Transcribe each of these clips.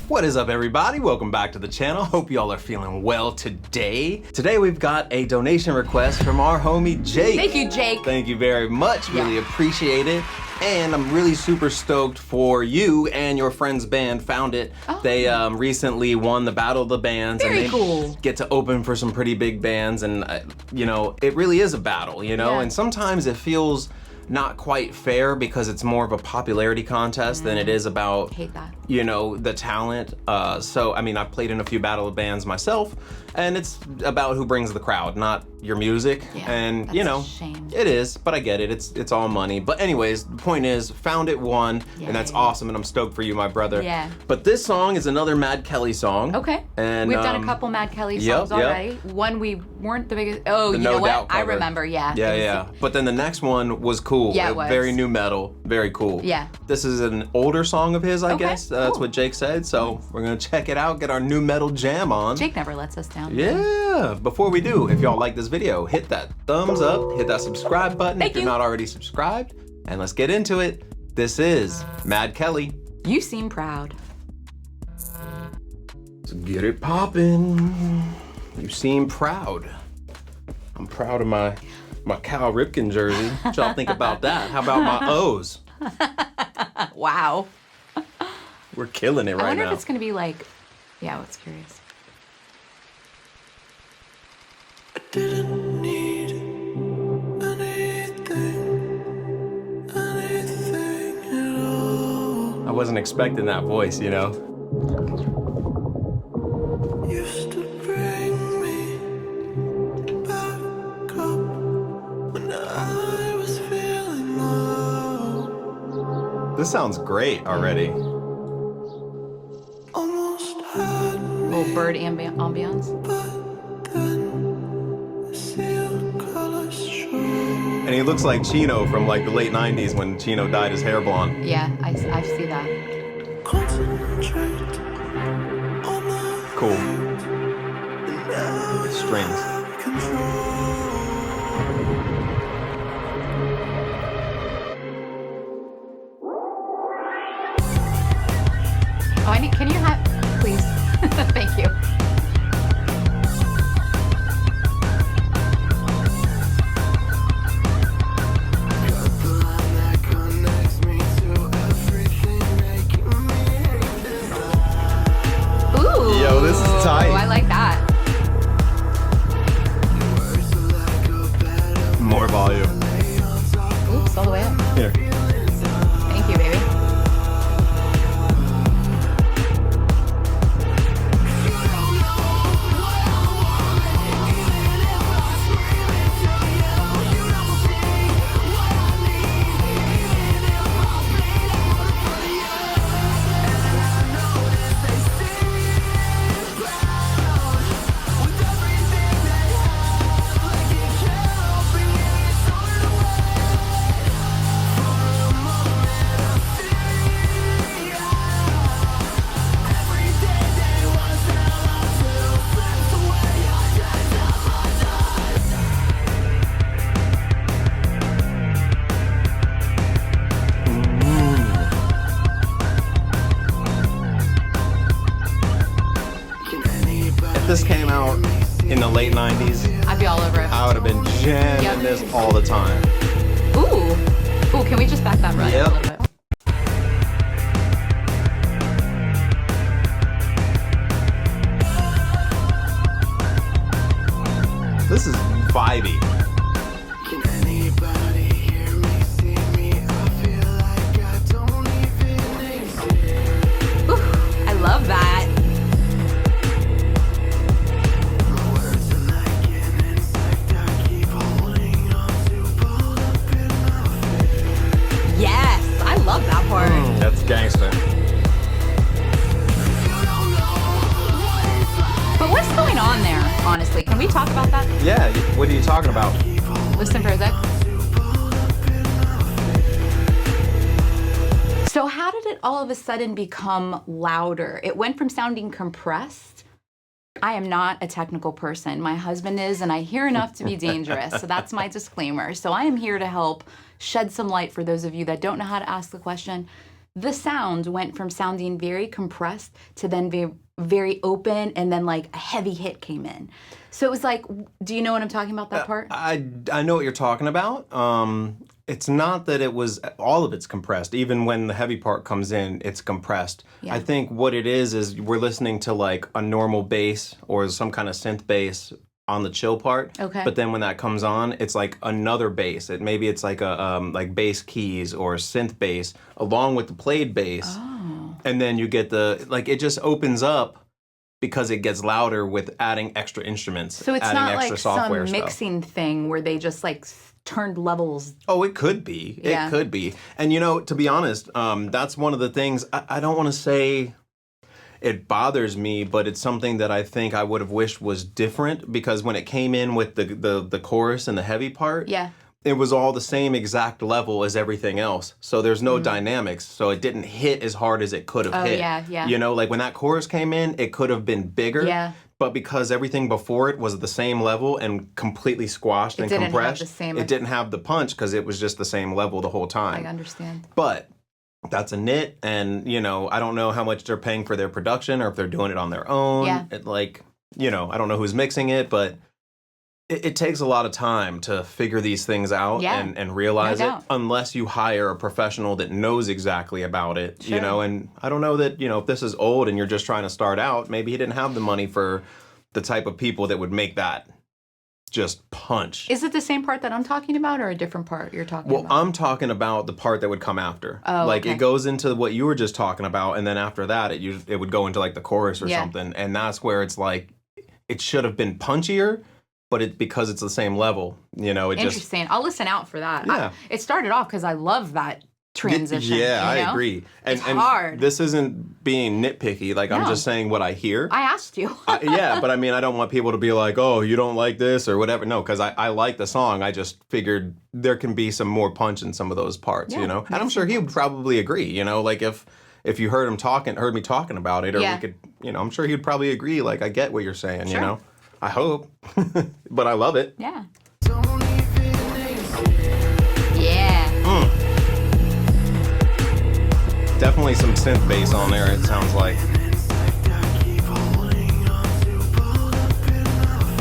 What is up, everybody? Welcome back to the channel. Hope y'all are feeling well today. Today we've got a donation request from our homie Jake. Thank you, Jake. Thank you very much. Really appreciate it. And I'm really super stoked for you and your friend's band, Found It. Oh. They recently won the Battle of the Bands. Very and they cool. get to open for some pretty big bands. And, you know, it really is a battle, you know? Yeah. And sometimes it feels not quite fair because it's more of a popularity contest than it is about, Hate that. you know, the talent. So, I mean, I've played in a few battle of bands myself, and it's about who brings the crowd, not your music. Yeah, and that's you know, a shame. it is, but I get it. It's all money. But anyways, the point is, Found It won, and that's Yay. awesome, and I'm stoked for you, my brother. Yeah. But this song is another MadKelly song. Okay. And we've done a couple MadKelly songs already. One we weren't the biggest. Oh, The you No know what? Doubt I cover. remember. Yeah. Yeah, It was- yeah. But then the next one was cool. Yeah, it was. Very new metal, very cool. Yeah. This is an older song of his, I Okay, guess. That's cool. what Jake said. So we're gonna check it out, get our new metal jam on. Jake never lets us down. Yeah. Before we do, if y'all like this video, hit that thumbs up, hit that subscribe button Thank if you're you. not already subscribed, and let's get into it. This is MadKelly. You seem proud. Let's get it poppin'. You seem proud. I'm proud of my Cal Ripken jersey. What y'all think about that? How about my O's? Wow. We're killing it I right wonder now. if it's gonna be like. Yeah, I was curious. Didn't need anything at all. I wasn't expecting that voice, you know? Used to bring me back up when I was feeling low. This sounds great already. Almost had me, Little bird ambiance. but then the seal colors show. And he looks like Chino from like the late 90s when Chino dyed his hair blonde. Yeah, I see that. Concentrate on the Cool. now Strings. control. Oh, can you have, please? Thank you. Ooh. Yo, this is tight. Oh, I like that. More volume. Oops, all the way up. Here. Thank you, baby. If this came out in the late 90s, I'd be all over it. I would have been jamming Yep. this all the time. Ooh. Ooh, can we just back that right Yep. a little bit? This is vibey. Can anybody hear me, see me? I feel like I don't even exist. Ooh, I love that. My words are like an insect I keep holding on to, pulled up in my face. Yes, I love that part. That's gangster. But what's going on there, honestly? Can we talk about that? Yeah, what are you talking about? Listen for a sec. So how did it all of a sudden become louder? It went from sounding compressed. I am not a technical person. My husband is, and I hear enough to be dangerous. So that's my disclaimer. So I am here to help shed some light for those of you that don't know how to ask the question. the sound went from sounding very compressed to then very open, and then like a heavy hit came in. So it was like, do you know what I'm talking about, that part? I know what you're talking about. It's not that it was, all of it's compressed. Even when the heavy part comes in, it's compressed. Yeah. I think what it is we're listening to like a normal bass or some kind of synth bass on the chill part. Okay. But then when that comes on, it's like another bass. Maybe it's like a like bass keys or synth bass along with the played bass. Oh. And then you get it just opens up because it gets louder with adding extra instruments. So it's adding not extra like software some stuff. mixing thing where they just like turned levels. Oh, it could be. Yeah. It could be. And to be honest, that's one of the things, I don't want to say it bothers me, but it's something that I think I would have wished was different, because when it came in with the chorus and the heavy part, Yeah. it was all the same exact level as everything else. So there's no dynamics. So it didn't hit as hard as it could have hit. Yeah. Like when that chorus came in, it could have been bigger. Yeah. But because everything before it was the same level and completely squashed and didn't have compressed, the same- it didn't have the punch because it was just the same level the whole time. I understand. But that's a nit, and I don't know how much they're paying for their production or if they're doing it on their own. Yeah. I don't know who's mixing it, but it takes a lot of time to figure these things out Yeah. and realize No it, doubt. unless you hire a professional that knows exactly about it. Sure. And I don't know that if this is old and you're just trying to start out, maybe he didn't have the money for the type of people that would make that just punch. Is it the same part that I'm talking about, or a different part you're talking Well, about? I'm talking about the part that would come after. Oh, like okay. it goes into what you were just talking about, and then after that, it would go into like the chorus or Yeah. something, and that's where it's like it should have been punchier, but because it's the same level, it just Interesting. I'll listen out for that. Yeah. It started off because I love that transition. Yeah, you know? I agree. And, It's hard. This isn't being nitpicky. Like I'm No. just saying what I hear. I asked you. Yeah, but I mean, I don't want people to be like, oh, you don't like this or whatever. No, because I like the song. I just figured there can be some more punch in some of those parts, Yeah, And I'm sure he would probably agree, like if you heard me talking about it, or Yeah. we could, I'm sure he'd probably agree. Like, I get what you're saying, Sure. I hope, but I love it. Yeah. Don't even exist. Yeah. Definitely some synth bass on there, it sounds like. I keep holding on to pulled up in my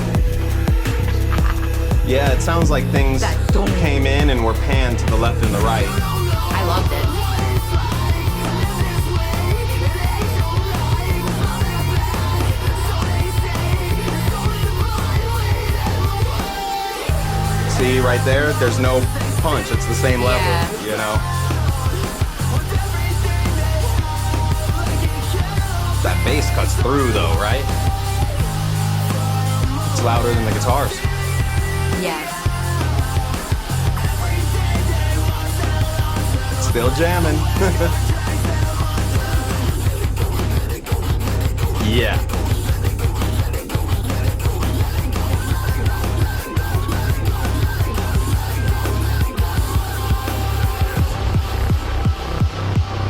face. Yeah, it sounds like things That don't- came in and were panned to the left and the right. I loved it. See, right there's no punch. It's the same level, Yeah. That bass cuts through though, right? It's louder than the guitars. Yes. Still jamming. Yeah.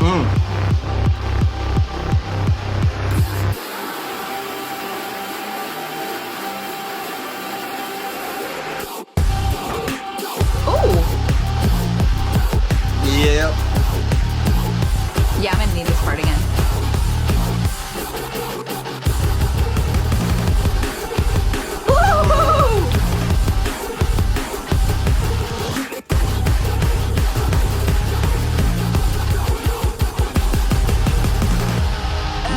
Ooh. Yep. Yeah, I'm gonna need this part again. Woo!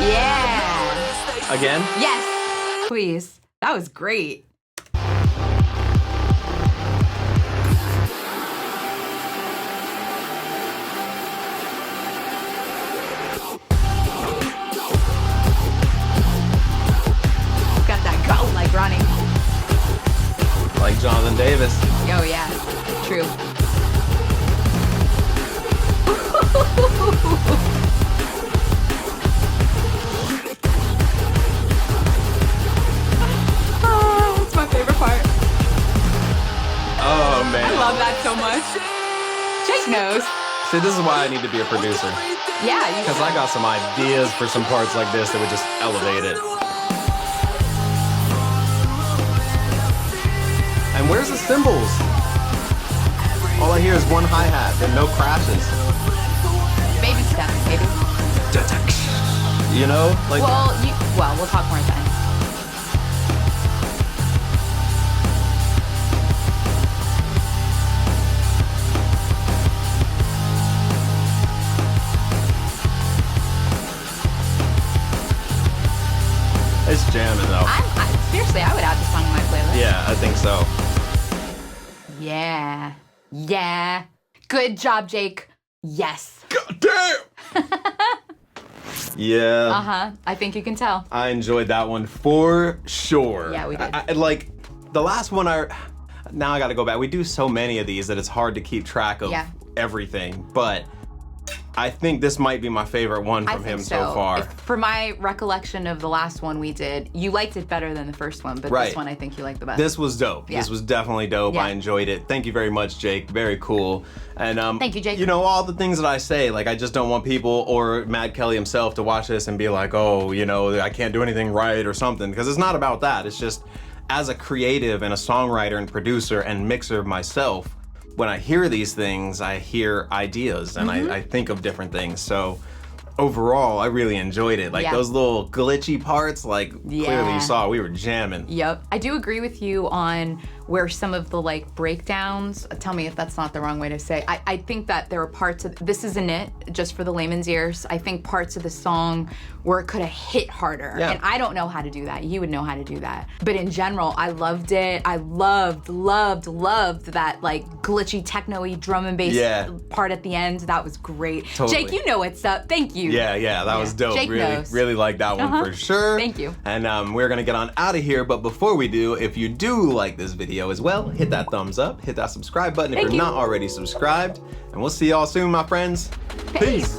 Yeah. Again? Yes. Please. That was great. Got that goat like running. Like Jonathan Davis. Oh yeah. True. Oh, it's my favorite part. Oh man. I love that so much. Jake knows. See, this is why I need to be a producer. Yeah, Because I got some ideas for some parts like this that would just elevate it. And where's the cymbals? All I hear is one hi-hat and no crashes. baby steps. You know, like. Well, we'll talk more then. It's jamming though. Seriously, I would add this song to my playlist. Yeah, I think so. Yeah. Yeah. Good job, Jake. Yes. God damn! Yeah. Uh-huh. I think you can tell. I enjoyed that one for sure. Yeah, we did. I like the last one. Now I got to go back. We do so many of these that it's hard to keep track of everything. But I think this might be my favorite one from him so far. For my recollection of the last one we did, you liked it better than the first one, but this one I think you liked the best. This was dope. Yeah. This was definitely dope. Yeah. I enjoyed it. Thank you very much, Jake. Very cool. And thank you, Jake. You know, all the things that I say, like I just don't want people or MadKelly himself to watch this and be like, oh, you know, I can't do anything right or something. Because it's not about that. It's just as a creative and a songwriter and producer and mixer myself, when I hear these things, I hear ideas and I think of different things. So overall, I really enjoyed it. Like those little glitchy parts, like clearly you saw, we were jamming. Yep. I do agree with you on where some of the like breakdowns, tell me if that's not the wrong way to say. I think that there were parts of, this isn't it, just for the layman's ears. I think parts of the song where it could have hit harder. Yeah. And I don't know how to do that. You would know how to do that. But in general, I loved it. I loved that like glitchy techno-y drum and bass part at the end. That was great. Totally. Jake, you know what's up. Thank you. Yeah, that was dope. Jake knows. Really like that one for sure. Thank you. And we're gonna get on out of here, but before we do, if you do like this video as well, hit that thumbs up, hit that subscribe button if you're not already subscribed, and we'll see y'all soon, my friends. Peace.